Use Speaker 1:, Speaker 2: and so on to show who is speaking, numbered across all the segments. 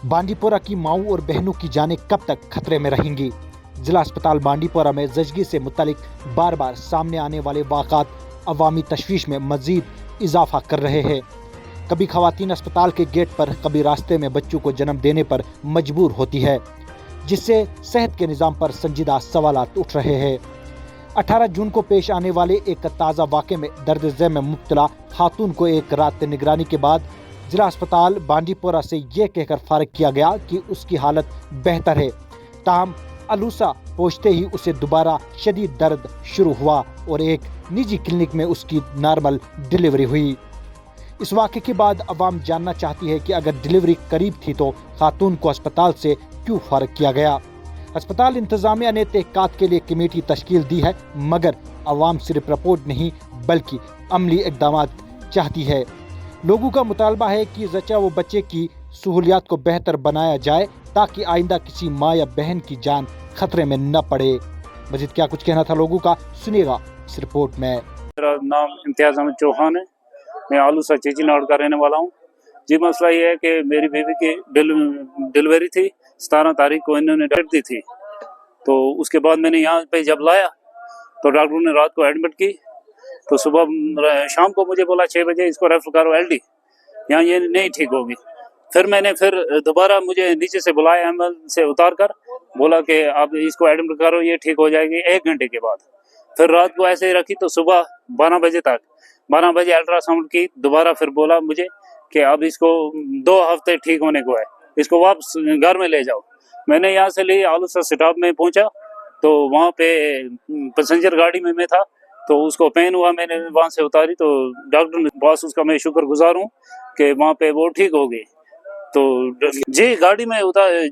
Speaker 1: बांडीपोरा की माओं और बहनों की जानें कब तक खतरे में रहेंगी। जिला अस्पताल बांडीपोरा में जचगी से मुतालिक बार बार सामने आने वाले वाक़ात अवामी तशवीश में मजीद इजाफा कर रहे हैं। कभी खवातीन अस्पताल के गेट पर, कभी रास्ते में बच्चों को जन्म देने पर मजबूर होती है, जिससे सेहत के निज़ाम पर संजीदा सवालात उठ रहे हैं। 18 जून को पेश आने वाले एक ताज़ा वाक़े में दर्द ज़े में मुब्तला खातून को एक रात निगरानी के बाद जिला अस्पताल बांडीपोरा से ये कहकर फारिग किया गया कि उसकी हालत बेहतर है। ताहम अलूसा पहुंचते ही उसे दोबारा शदीद दर्द शुरू हुआ और एक निजी क्लिनिक में उसकी नॉर्मल डिलीवरी हुई। इस वाक़े के बाद अवाम जानना चाहती है कि अगर डिलीवरी करीब थी तो खातून को अस्पताल से क्यों फारिग किया गया। अस्पताल इंतज़ामिया ने तहक़ीक़ात के लिए कमेटी तश्कील दी है, मगर अवाम सिर्फ रिपोर्ट नहीं बल्कि अमली इक़दाम चाहती है। लोगों का मुतालबा है कि जचा व बच्चे की सहूलियात को बेहतर बनाया जाए ताकि आइंदा किसी माँ या बहन की जान खतरे में न पड़े। मजीद क्या कुछ कहना था लोगों का, सुनिएगा इस रिपोर्ट में।
Speaker 2: मेरा नाम इम्तियाज़ अहमद चौहान है, मैं आलूसा चेचीनाड़ का रहने वाला हूँ। जी मसला ये है कि मेरी बीवी की डिलीवरी थी, 17 तारीख को इन्होंने डेट दी थी। तो उसके बाद मैंने यहाँ पे जब लाया तो डॉक्टर ने रात को एडमिट की, तो सुबह शाम को मुझे बोला 6 बजे इसको रेफर करो LD, यहाँ ये नहीं ठीक होगी। फिर दोबारा मुझे नीचे से बुलाया, एम्बुलेंस से उतार कर बोला कि आप इसको एडमिट करो, ये ठीक हो जाएगी 1 घंटे के बाद। फिर रात को ऐसे ही रखी तो सुबह 12 बजे तक, 12 बजे अल्ट्रासाउंड की, दोबारा फिर बोला मुझे कि अब इसको 2 हफ्ते ठीक होने को है, इसको वापस घर में ले जाओ। मैंने यहाँ से ली, आलूसा स्टॉप में पहुँचा तो वहाँ पे पैसेंजर गाड़ी में मैं था, तो उसको पेन हुआ, मैंने वहाँ से उतारी तो डॉक्टर ने, बॉस उसका मैं शुक्रगुजार हूँ कि वहाँ पे वो ठीक हो गई। तो जी गाड़ी में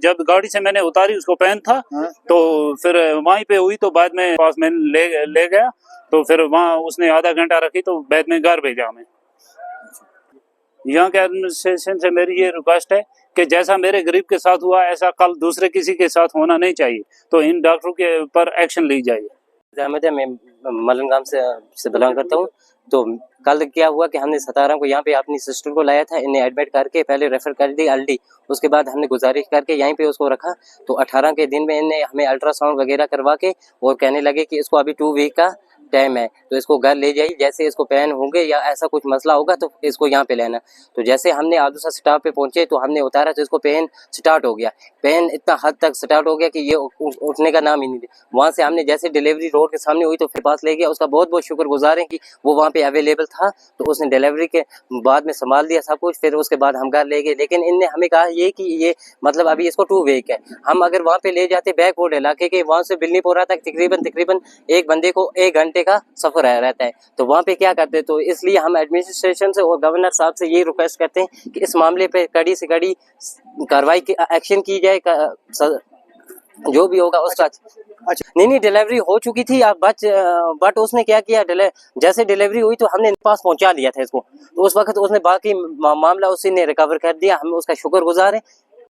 Speaker 2: जब गाड़ी से मैंने उतारी उसको पेन था, तो फिर वहीं पे हुई, तो बाद में पास में ले गया, तो फिर वहाँ उसने आधा घंटा रखी, तो बाद में घर भेजा हमें। यहाँ के एडमिनिस्ट्रेशन से मेरी ये रिक्वेस्ट है कि जैसा मेरे गरीब के साथ हुआ ऐसा कल दूसरे किसी के साथ होना नहीं चाहिए, तो इन डॉक्टरों के ऊपर एक्शन ली जाए।
Speaker 3: मैं मलन गांव से बिलोंग करता हूँ। तो कल क्या हुआ कि हमने 17 को यहाँ पे अपनी सिस्टर को लाया था, इन्हें एडमिट करके पहले रेफर कर दी LD, उसके बाद हमने गुजारिश करके यहीं पे उसको रखा। तो 18 के दिन में इन्हें हमें अल्ट्रासाउंड वगैरह करवा के और कहने लगे कि इसको अभी 2 वीक का टाइम है, तो इसको घर ले जाइए, जैसे इसको पेन होंगे या ऐसा कुछ मसला होगा तो इसको यहाँ पे लेना। तो जैसे हमने आलूसा स्टॉप पे पहुंचे तो हमने उतारा तो इसको पेन स्टार्ट हो गया, पेन इतना हद तक स्टार्ट हो गया कि ये उठने का नाम ही नहीं दिया। वहाँ से हमने जैसे डिलीवरी रोड के सामने हुई तो फिर पास ले गया, उसका बहुत बहुत शुक्रगुजार है कि वो वहाँ पे अवेलेबल था, तो उसने डिलीवरी के बाद में संभाल दिया सब कुछ। फिर उसके बाद हम घर ले गए, लेकिन इनने हमें कहा ये कि ये मतलब अभी इसको 2 वीक है। हम अगर वहाँ पे ले जाते बैकवर्ड इलाके के, वहाँ से बिल्लीपोरा तक तकरीबन एक बंदे को 1 घंटे का सफर रहता है, तो वहाँ पे क्या करते। तो इसलिए हम एडमिनिस्ट्रेशन से और गवर्नर साहब से ये रिक्वेस्ट करते हैं कि इस मामले पे कड़ी से कड़ी कार्रवाई की, एक्शन की जाए, जो भी होगा उसका। अच्छा नहीं डिलीवरी हो चुकी थी अब बट उसने क्या किया, जैसे डिलीवरी हुई तो हमने पास पहुंचा दिया था इसको, तो उस वक्त उसने बाकी मामला उसी ने रिकवर कर दिया। हम उसका शुक्रगुजार हैं